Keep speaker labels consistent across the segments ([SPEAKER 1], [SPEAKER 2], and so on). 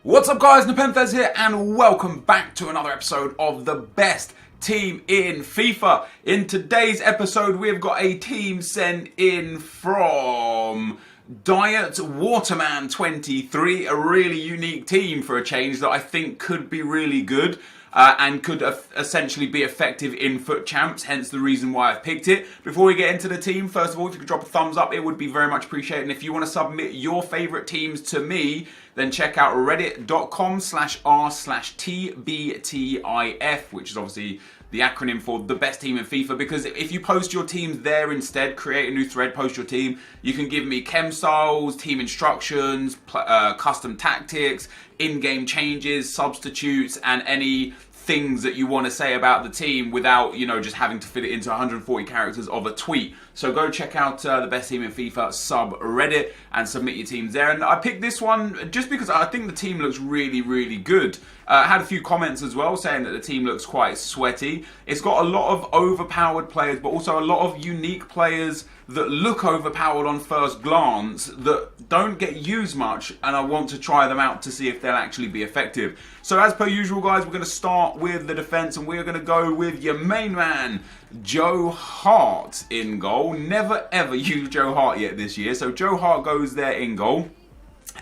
[SPEAKER 1] What's up guys, NepentheZ here and welcome back to another episode of the best team in FIFA. In today's episode we've got a team sent in from Diet Waterman 23, a really unique team for a change that I think could be really good. And could essentially be effective in FUT Champs, hence the reason why I've picked it. Before we get into the team, first of all, if you could drop a thumbs up, it would be very much appreciated. And if you want to submit your favourite teams to me, then check out reddit.com/r/TBTIF, which is obviously the acronym for the best team in FIFA, because if you post your teams there instead, create a new thread, post your team, you can give me chem styles, team instructions, custom tactics, in-game changes, substitutes, and any things that you want to say about the team without, just having to fit it into 140 characters of a tweet. So go check out the best team in FIFA subreddit and submit your teams there. And I picked this one just because I think the team looks really, really good. I had a few comments as well saying that the team looks quite sweaty. It's got a lot of overpowered players, but also a lot of unique players that look overpowered on first glance that don't get used much, and I want to try them out to see if they'll actually be effective. So as per usual guys, we're going to start with the defence and we're going to go with your main man, Joe Hart in goal. Never ever used Joe Hart yet this year, so Joe Hart goes there in goal.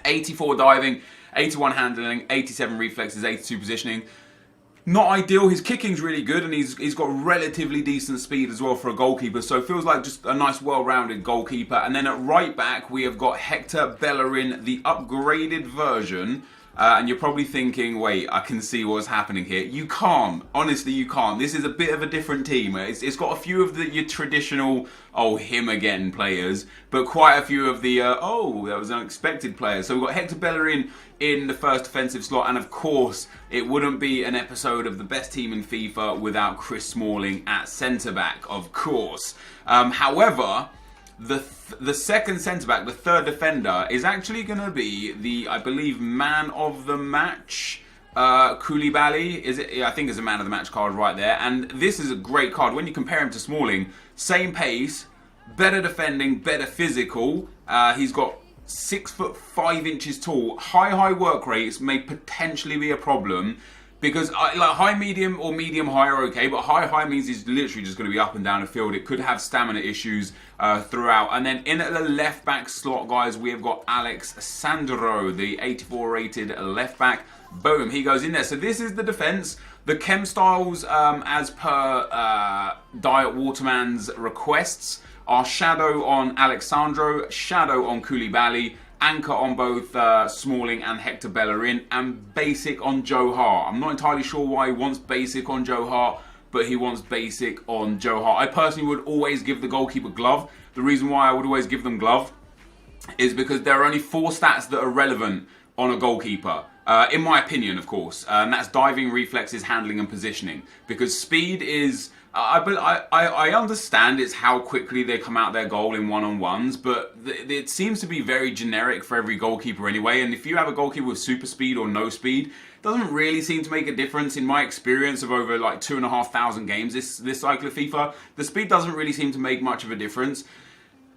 [SPEAKER 1] 84 diving, 81 handling, 87 reflexes, 82 positioning. Not ideal. His kicking's really good and he's got relatively decent speed as well for a goalkeeper, so it feels like just a nice well-rounded goalkeeper. And then at right back we have got Hector Bellerin, the upgraded version. And you're probably thinking, wait, I can see what's happening here. You can't. Honestly, you can't. This is a bit of a different team. It's got a few of your traditional, oh, him again players, but quite a few of the, oh, that was unexpected players. So we've got Hector Bellerin in the first defensive slot, and of course, it wouldn't be an episode of the best team in FIFA without Chris Smalling at centre-back, of course. However, the second centre-back, the third defender, is actually going to be the, I believe, man of the match, Koulibaly. Is it? I think it's a man of the match card right there. And this is a great card. When you compare him to Smalling, same pace, better defending, better physical. He's got 6'5" tall. High work rates may potentially be a problem. Because like high, medium, or medium, high are okay, but high means he's literally just going to be up and down the field. It could have stamina issues throughout. And then in at the left back slot, guys, we have got Alex Sandro, the 84 rated left back. Boom, he goes in there. So this is the defense. The chem styles, as per Diet Waterman's requests, are Shadow on Alexandro, Shadow on Koulibaly, Anchor on both Smalling and Hector Bellerin, and Basic on Joe Hart. I'm not entirely sure why he wants Basic on Joe Hart, but he wants Basic on Joe Hart. I personally would always give the goalkeeper glove. The reason why I would always give them glove is because there are only 4 stats that are relevant on a goalkeeper. In my opinion, of course. And that's diving, reflexes, handling, and positioning. Because speed is... I understand it's how quickly they come out their goal in one-on-ones, but it seems to be very generic for every goalkeeper anyway. And if you have a goalkeeper with super speed or no speed, it doesn't really seem to make a difference in my experience of over like 2,500 games this cycle of FIFA. The speed doesn't really seem to make much of a difference.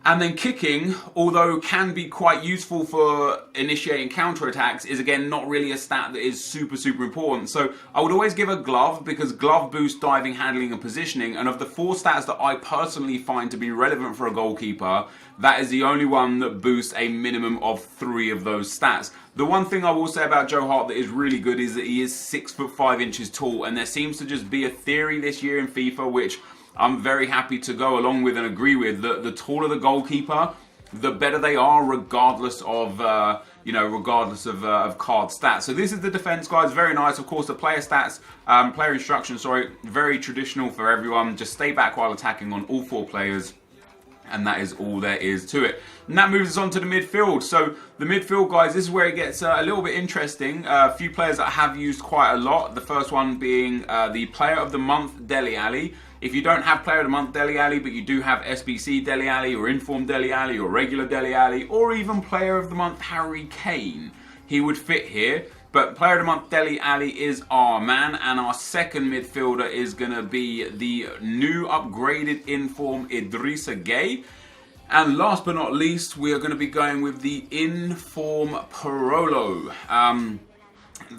[SPEAKER 1] And then kicking, although can be quite useful for initiating counterattacks, is again not really a stat that is super important. So I would always give a glove because glove boosts diving, handling, and positioning. And of the 4 stats that I personally find to be relevant for a goalkeeper, that is the only one that boosts a minimum of 3 of those stats. The one thing I will say about Joe Hart that is really good is that he is 6'5" tall, and there seems to just be a theory this year in FIFA which I'm very happy to go along with and agree with, that the taller the goalkeeper, the better they are, regardless of card stats. So this is the defense, guys. Very nice. Of course, the player stats, player instructions, sorry, very traditional for everyone. Just stay back while attacking on all 4 players. And that is all there is to it. And that moves us on to the midfield. So the midfield, guys, this is where it gets a little bit interesting. A few players that I have used quite a lot. The first one being the Player of the Month, Dele Alli. If you don't have Player of the Month Dele Alli, but you do have SBC Dele Alli, or Inform Dele Alli, or Regular Dele Alli, or even Player of the Month Harry Kane, he would fit here. But Player of the Month Dele Alli is our man, and our second midfielder is going to be the new upgraded Inform Idrissa Gueye. And last but not least, we are going to be going with the Inform Parolo.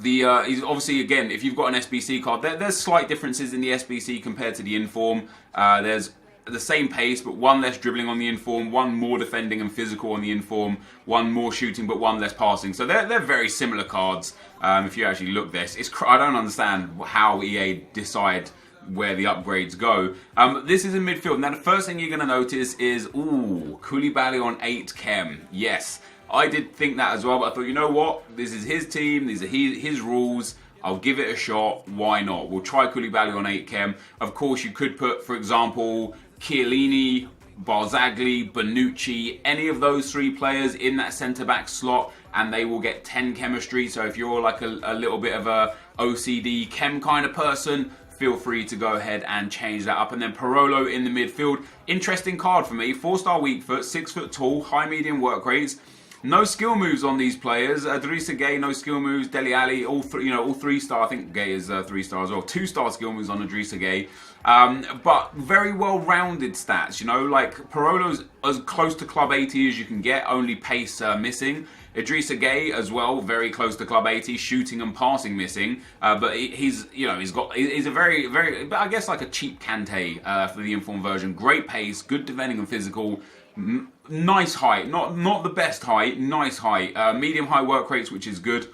[SPEAKER 1] He's obviously, again, if you've got an SBC card, there's slight differences in the SBC compared to the Inform. There's the same pace, but one less dribbling on the Inform, one more defending and physical on the Inform, one more shooting, but one less passing. So they're very similar cards. If you actually look this, I don't understand how EA decide where the upgrades go. This is in midfield. Now the first thing you're going to notice is, Koulibaly on 8 chem. Yes, I did think that as well, but I thought, you know what? This is his team, these are his rules. I'll give it a shot. Why not? We'll try Koulibaly on 8 chem. Of course, you could put, for example, Chiellini, Barzagli, Bonucci, any of those 3 players in that centre-back slot, and they will get 10 chemistry. So if you're like a little bit of a OCD chem kind of person, feel free to go ahead and change that up. And then Parolo in the midfield. Interesting card for me. 4-star weak foot, 6 foot tall, high medium work rates. No skill moves on these players. Idrissa Gueye, no skill moves. Dele Alli, all 3-star. I think Gueye is 3-star as well. 2-star skill moves on Idrissa Gueye. But very well-rounded stats. Like Parolo's as close to club 80 as you can get. Only pace missing. Idrissa Gueye as well, very close to club 80, shooting and passing missing. But he's a very, very, I guess like a cheap Kante for the Inform version. Great pace, good defending and physical. Nice height, not the best height, nice height. Medium high work rates, which is good.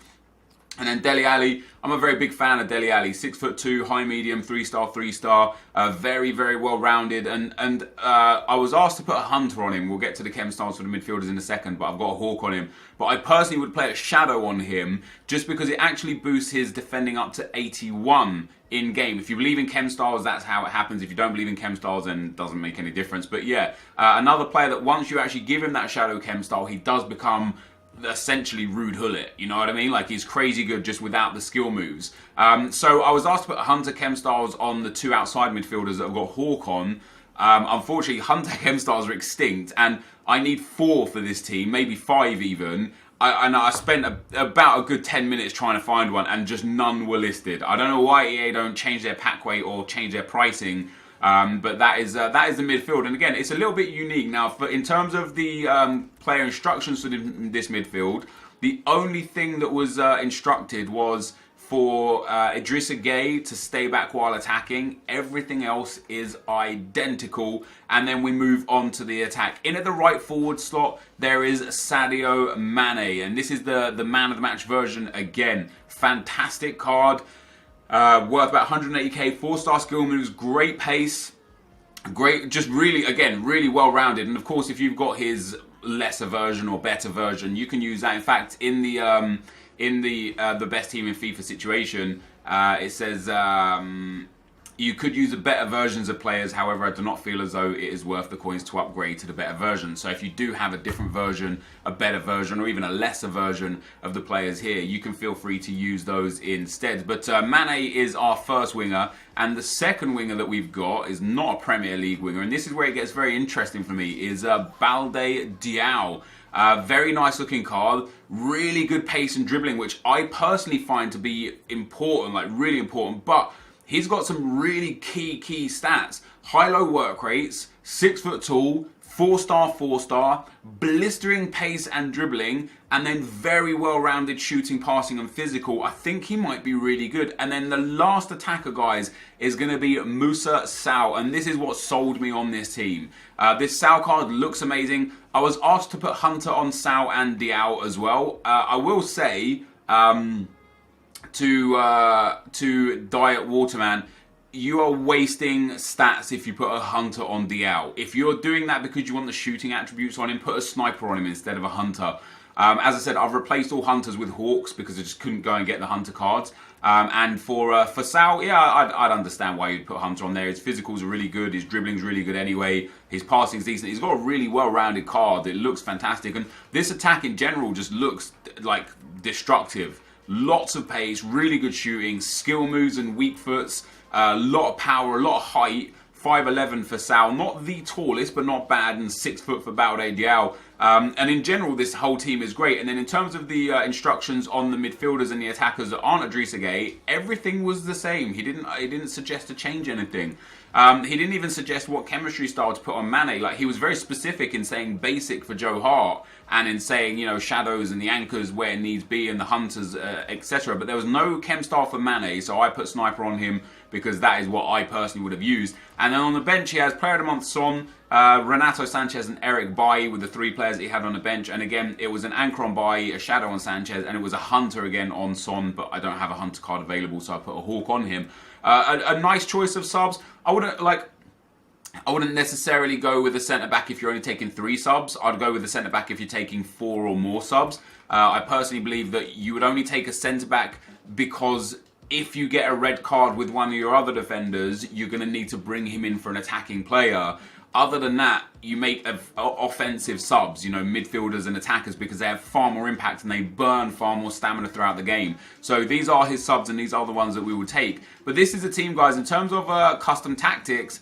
[SPEAKER 1] And then Dele Alli, I'm a very big fan of Dele Alli. 6'2", high medium, 3-star. Very, very well rounded. And I was asked to put a hunter on him. We'll get to the chem styles for the midfielders in a second, but I've got a hawk on him. But I personally would play a shadow on him just because it actually boosts his defending up to 81 in game. If you believe in chem styles, that's how it happens. If you don't believe in chem styles, then it doesn't make any difference. But yeah, another player that once you actually give him that shadow chem style, he does become essentially Ruud Gullit, you know what I mean? Like, he's crazy good just without the skill moves. So I was asked to put Hunter chem styles on the 2 outside midfielders that have got Hawk on. Unfortunately, Hunter chem styles are extinct, and I need 4 for this team, maybe 5 even. I spent about a good 10 minutes trying to find one, and just none were listed. I don't know why EA don't change their pack weight or change their pricing. But that is the midfield, and again, it's a little bit unique. Now, in terms of the player instructions for this midfield, the only thing that was instructed was for Idrissa Gueye to stay back while attacking. Everything else is identical, and then we move on to the attack. In at the right forward slot, there is Sadio Mane, and this is the man of the match version again. Fantastic card. Worth about 180k, 4-star skill moves, great pace, great, just really, again, really well-rounded. And of course, if you've got his lesser version or better version, you can use that. In fact, in the best team in FIFA situation, it says you could use the better versions of players. However, I do not feel as though it is worth the coins to upgrade to the better version. So if you do have a different version, a better version, or even a lesser version of the players here, you can feel free to use those instead. But Mane is our first winger, and the second winger that we've got is not a Premier League winger, and this is where it gets very interesting for me, is Balde Diao. Very nice looking card, really good pace and dribbling, which I personally find to be important, like really important, but he's got some really key stats. High-low work rates, 6 foot tall, 4-star, blistering pace and dribbling, and then very well-rounded shooting, passing, and physical. I think he might be really good. And then the last attacker, guys, is going to be Musa Sow, and this is what sold me on this team. This Sow card looks amazing. I was asked to put Hunter on Sow and Diao as well. I will say, to Diet Waterman, you are wasting stats if you put a Hunter on Diao. If you're doing that because you want the shooting attributes on him, put a Sniper on him instead of a Hunter. As I said, I've replaced all Hunters with Hawks because I just couldn't go and get the Hunter cards. And for Sal, yeah, I'd understand why you'd put Hunter on there. His physicals are really good, his dribbling's really good anyway, his passing's decent. He's got a really well-rounded card. It looks fantastic. And this attack in general just looks like destructive. Lots of pace, really good shooting, skill moves and weak foots, a lot of power, a lot of height, 5'11" for Sal, not the tallest, but not bad, and 6 foot for Balde Diao. And in general, this whole team is great. And then in terms of the instructions on the midfielders and the attackers that aren't Idrissa Gueye, everything was the same. He didn't suggest to change anything. He didn't even suggest what chemistry style to put on Mane. Like, he was very specific in saying basic for Joe Hart, and in saying, you know, shadows and the anchors where needs be, and the hunters, etc. But there was no chem style for Mane, so I put sniper on him because that is what I personally would have used. And then on the bench, he has Player of the Month Son, Renato Sanchez and Eric Bailly with the 3 players that he had on the bench. And again, it was an anchor on Bailly, a shadow on Sanchez, and it was a hunter again on Son, but I don't have a hunter card available, so I put a hawk on him. A nice choice of subs. I wouldn't necessarily go with a centre-back if you're only taking 3 subs. I'd go with a centre-back if you're taking 4 or more subs. I personally believe that you would only take a centre-back because if you get a red card with one of your other defenders, you're going to need to bring him in for an attacking player. Other than that, you make offensive subs, you know, midfielders and attackers, because they have far more impact and they burn far more stamina throughout the game. So these are his subs, and these are the ones that we will take. But this is a team, guys, in terms of custom tactics.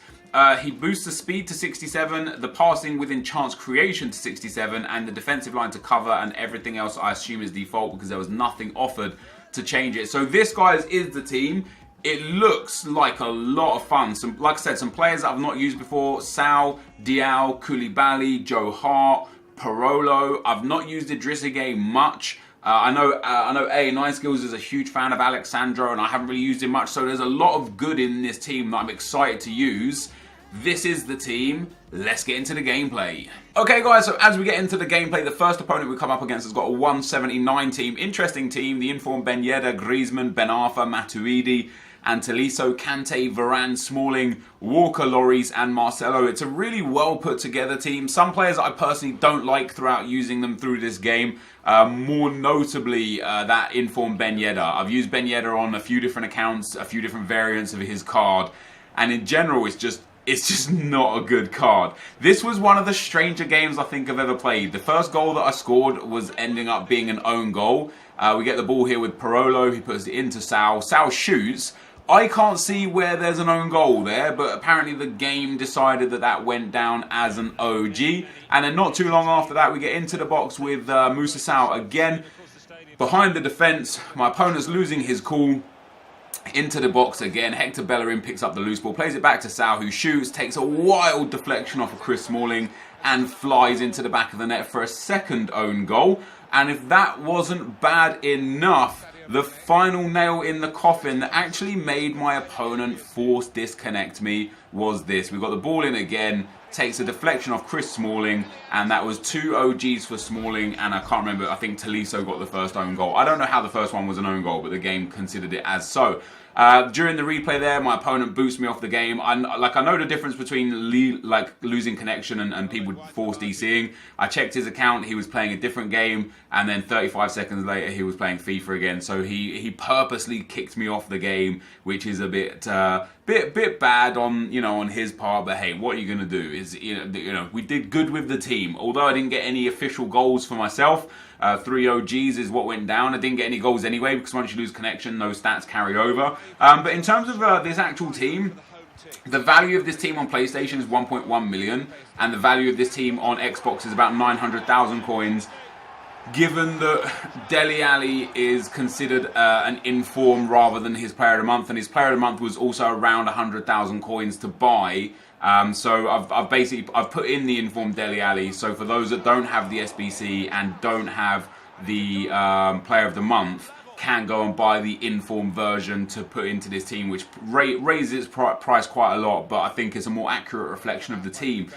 [SPEAKER 1] He boosts the speed to 67, the passing within chance creation to 67, and the defensive line to cover, and everything else I assume is default because there was nothing offered to change it. So this, guys, is the team. It looks like a lot of fun. Like I said, some players that I've not used before: Sal, Diao, Koulibaly, Joe Hart, Parolo. I've not used Idrissa Gueye much. I know A9 Skills is a huge fan of Alexandro, and I haven't really used him much. So there's a lot of good in this team that I'm excited to use. This is the team. Let's get into the gameplay. Okay, guys, so as we get into the gameplay, the first opponent we come up against has got a 179 team. Interesting team. The informed Ben Yedder, Griezmann, Ben Arfa, Matuidi, and Tolisso, Kante, Varane, Smalling, Walker, Lloris, and Marcelo. It's a really well put together team. Some players I personally don't like throughout using them through this game. More notably, that informed Ben Yedder. I've used Ben Yedder on a few different accounts, a few different variants of his card, and in general, it's just not a good card. This was one of the stranger games I think I've ever played. The first goal that I scored was ending up being an own goal. We get the ball here with Parolo. He puts it into Sal. Sal shoots. I can't see where there's an own goal there, but apparently the game decided that that went down as an OG. And then not too long after that, we get into the box with Moussa Sal again. Behind the defence, my opponent's losing his cool. Into the box again, Hector Bellerin picks up the loose ball, plays it back to Sal, who shoots, takes a wild deflection off of Chris Smalling, and flies into the back of the net for a second own goal. And if that wasn't bad enough, the final nail in the coffin that actually made my opponent force disconnect me was this. We got the ball in again, takes a deflection off Chris Smalling, and that was 2 OGs for Smalling, and I can't remember, I think Tolisso got the first own goal. I don't know how the first one was an own goal, but the game considered it as so. During the replay there, my opponent boots me off the game. I know the difference between losing connection and people force DCing. I checked his account, he was playing a different game, and then 35 seconds later he was playing FIFA again. So he purposely kicked me off the game, which is a bit bad on his part. But hey, what are you gonna do? We did good with the team. Although I didn't get any official goals for myself. 3 OGs is what went down. I didn't get any goals anyway, because once you lose connection, those stats carry over. But in terms of this actual team, the value of this team on PlayStation is 1.1 million, and the value of this team on Xbox is about 900,000 coins. Given that Dele Alli is considered an inform rather than his player of the month, and his player of the month was also around 100,000 coins to buy. So I've put in the informed Dele Alli. So for those that don't have the SBC and don't have the player of the month, can go and buy the informed version to put into this team, which raises its price quite a lot, but I think it's a more accurate reflection of the team.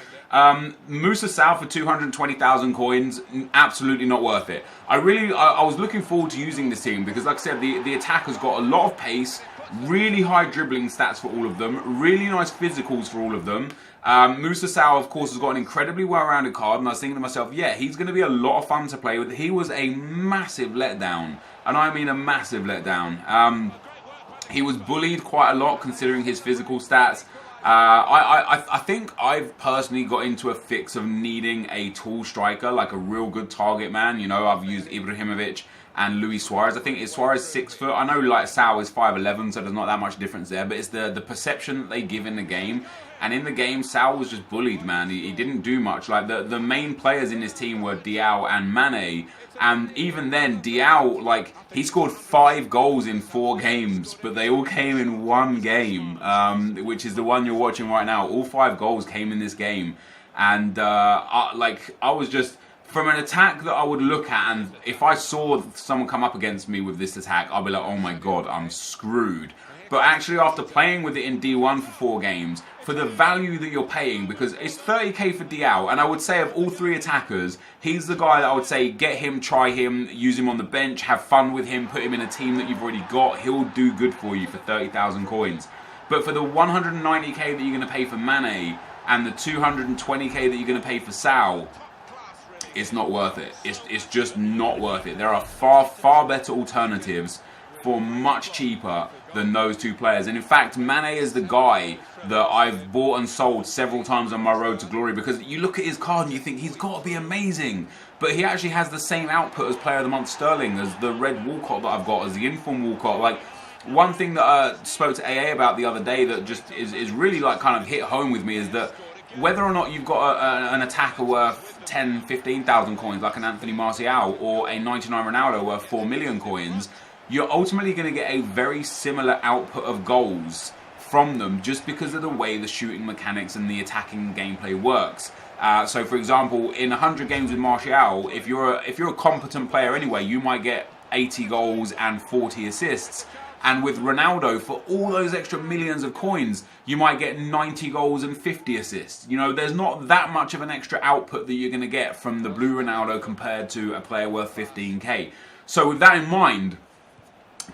[SPEAKER 1] Moussa Sal for 220,000 coins, absolutely not worth it. I was looking forward to using this team because, like I said, the attacker's got a lot of pace, really high dribbling stats for all of them, really nice physicals for all of them. Moussa Sal, of course, has got an incredibly well-rounded card, and I was thinking to myself, yeah, he's going to be a lot of fun to play with. He was a massive letdown, and I mean a massive letdown. He was bullied quite a lot considering his physical stats. I think I've personally got into a fix of needing a tall striker, like a real good target man. You know, I've used Ibrahimovic and Luis Suarez. I think it's Suarez 6 foot. I know like Sal is 5'11", so there's not that much difference there. But it's the perception that they give in the game. And in the game, Sal was just bullied, man. He didn't do much. Like the main players in his team were Diao and Mane. And even then, Diao, like, he scored 5 goals in 4 games, but they all came in one game, which is the one you're watching right now. All 5 goals came in this game. And I was just, from an attack that I would look at, and if I saw someone come up against me with this attack, I'd be like, oh my god, I'm screwed. But actually, after playing with it in D1 for 4 games, for the value that you're paying, because it's 30k for Diao, and I would say of all 3 attackers, he's the guy that I would say get him, try him, use him on the bench, have fun with him, put him in a team that you've already got. He'll do good for you for 30,000 coins. But for the 190k that you're going to pay for Mane, and the 220k that you're going to pay for Sal, it's not worth it. It's just not worth it. There are far better alternatives for much cheaper than those 2 players. And in fact, Mane is the guy that I've bought and sold several times on my road to glory, because you look at his card and you think he's got to be amazing. But he actually has the same output as Player of the Month Sterling, as the red Walcott that I've got, as the inform Walcott. Like, one thing that I spoke to AA about the other day that just is really like kind of hit home with me is that whether or not you've got an attacker worth 10, 15,000 coins like an Anthony Martial or a 99 Ronaldo worth 4 million coins, you're ultimately going to get a very similar output of goals from them, just because of the way the shooting mechanics and the attacking gameplay works. So, for example, in 100 games with Martial, if you're a competent player anyway, you might get 80 goals and 40 assists. And with Ronaldo, for all those extra millions of coins, you might get 90 goals and 50 assists. You know, there's not that much of an extra output that you're going to get from the blue Ronaldo compared to a player worth 15k. So with that in mind,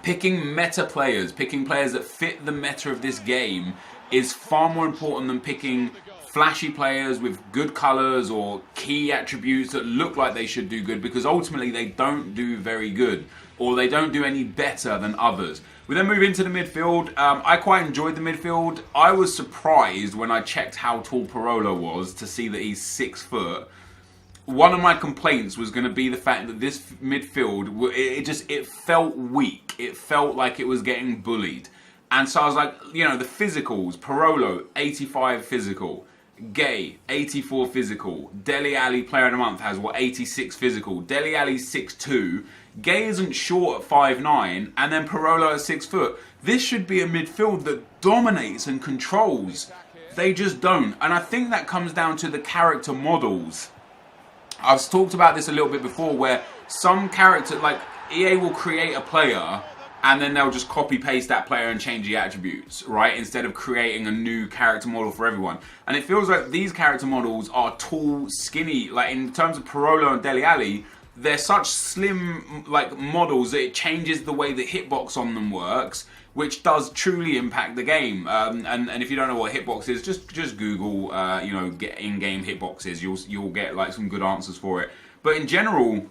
[SPEAKER 1] picking meta players, picking players that fit the meta of this game is far more important than picking flashy players with good colours or key attributes that look like they should do good, because ultimately they don't do very good, or they don't do any better than others. We then move into the midfield. I quite enjoyed the midfield. I was surprised when I checked how tall Parolo was to see that he's 6 foot. One of my complaints was going to be the fact that this midfield, it felt weak. It felt like it was getting bullied. And so I was like, you know, the physicals, Parolo, 85 physical. Gay, 84 physical. Dele Alli, Player of the Month, has, 86 physical. Dele Alli's 6'2". Gay isn't short at 5'9", and then Parolo at 6 foot. This should be a midfield that dominates and controls. They just don't. And I think that comes down to the character models. I've talked about this a little bit before, where some character, like EA will create a player and then they'll just copy paste that player and change the attributes, right? Instead of creating a new character model for everyone. And it feels like these character models are tall, skinny. Like in terms of Parolo and Dele Alli, they're such slim like models that it changes the way the hitbox on them works, which does truly impact the game. And if you don't know what hitbox is, just Google, get in-game hitboxes. You'll get like some good answers for it. But in general,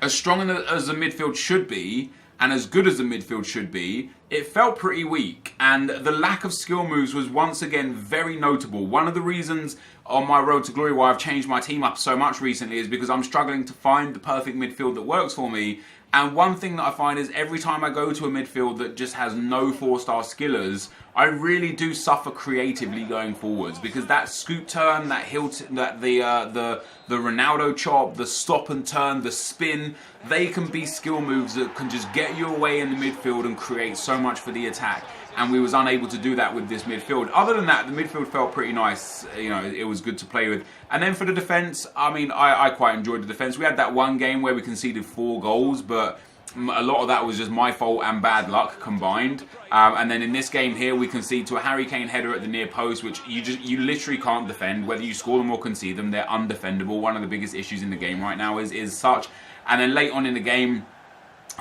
[SPEAKER 1] as strong as the midfield should be, and as good as the midfield should be, it felt pretty weak. And the lack of skill moves was once again very notable. One of the reasons on my road to glory why I've changed my team up so much recently is because I'm struggling to find the perfect midfield that works for me. And one thing that I find is every time I go to a midfield that just has no 4-star skillers, I really do suffer creatively going forwards, because that scoop turn, that the Ronaldo chop, the stop and turn, the spin, they can be skill moves that can just get you away in the midfield and create so much for the attack. And we was unable to do that with this midfield. Other than that, the midfield felt pretty nice. You know, it was good to play with. And then for the defence, I mean, I quite enjoyed the defence. We had that one game where we conceded 4 goals, but a lot of that was just my fault and bad luck combined. And then in this game here, we concede to a Harry Kane header at the near post, which you literally can't defend. Whether you score them or concede them, they're undefendable. One of the biggest issues in the game right now is such. And then late on in the game,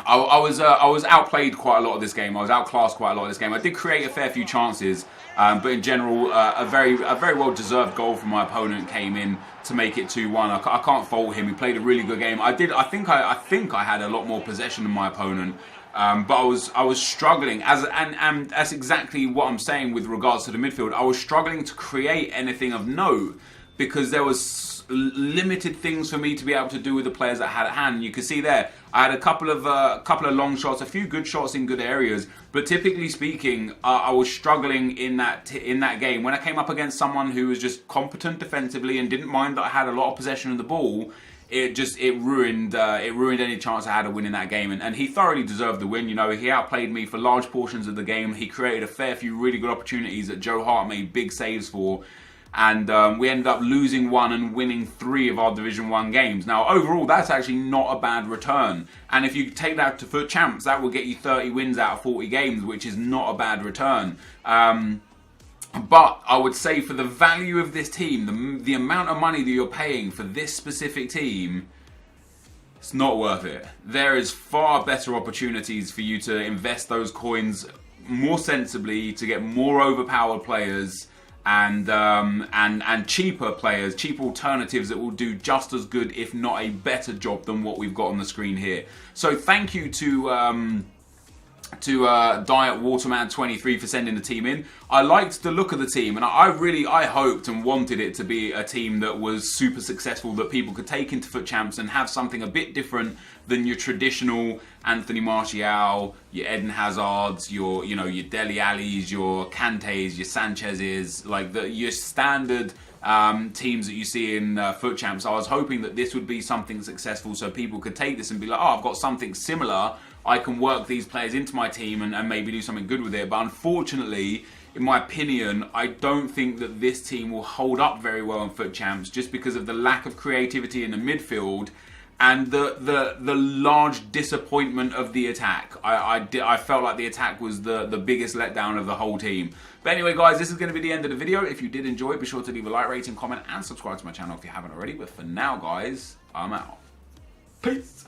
[SPEAKER 1] I was outplayed quite a lot of this game. I was outclassed quite a lot of this game. I did create a fair few chances, but in general, a very well deserved goal from my opponent came in to make it 2-1. I can't fault him. He played a really good game. I think I had a lot more possession than my opponent, but I was struggling. And that's exactly what I'm saying with regards to the midfield. I was struggling to create anything of note, because there was limited things for me to be able to do with the players that I had at hand. You can see there, I had a couple of long shots, a few good shots in good areas, but typically speaking, I was struggling in that game. When I came up against someone who was just competent defensively and didn't mind that I had a lot of possession of the ball, it ruined any chance I had of winning that game. And he thoroughly deserved the win. You know, he outplayed me for large portions of the game. He created a fair few really good opportunities that Joe Hart made big saves for. And we ended up losing 1 and winning 3 of our Division 1 games. Now, overall, that's actually not a bad return. And if you take that to FUT Champs, that will get you 30 wins out of 40 games, which is not a bad return. But I would say for the value of this team, the amount of money that you're paying for this specific team, it's not worth it. There is far better opportunities for you to invest those coins more sensibly, to get more overpowered players and cheaper players, cheap alternatives that will do just as good, if not a better job than what we've got on the screen here. So thank you to Diet Waterman 23 for sending the team in. I liked the look of the team, and I hoped and wanted it to be a team that was super successful, that people could take into FUT Champs and have something a bit different than your traditional Anthony Martial, your Eden Hazards, your Dele Allis, your Kantes, your Sanchez's, like your standard teams that you see in FUT Champs. I was hoping that this would be something successful, so people could take this and be like, oh, I've got something similar. I can work these players into my team and maybe do something good with it. But unfortunately, in my opinion, I don't think that this team will hold up very well in FUT Champs, just because of the lack of creativity in the midfield and the large disappointment of the attack. I felt like the attack was the biggest letdown of the whole team. But anyway, guys, this is going to be the end of the video. If you did enjoy it, be sure to leave a like, rating, comment, and subscribe to my channel if you haven't already. But for now, guys, I'm out. Peace.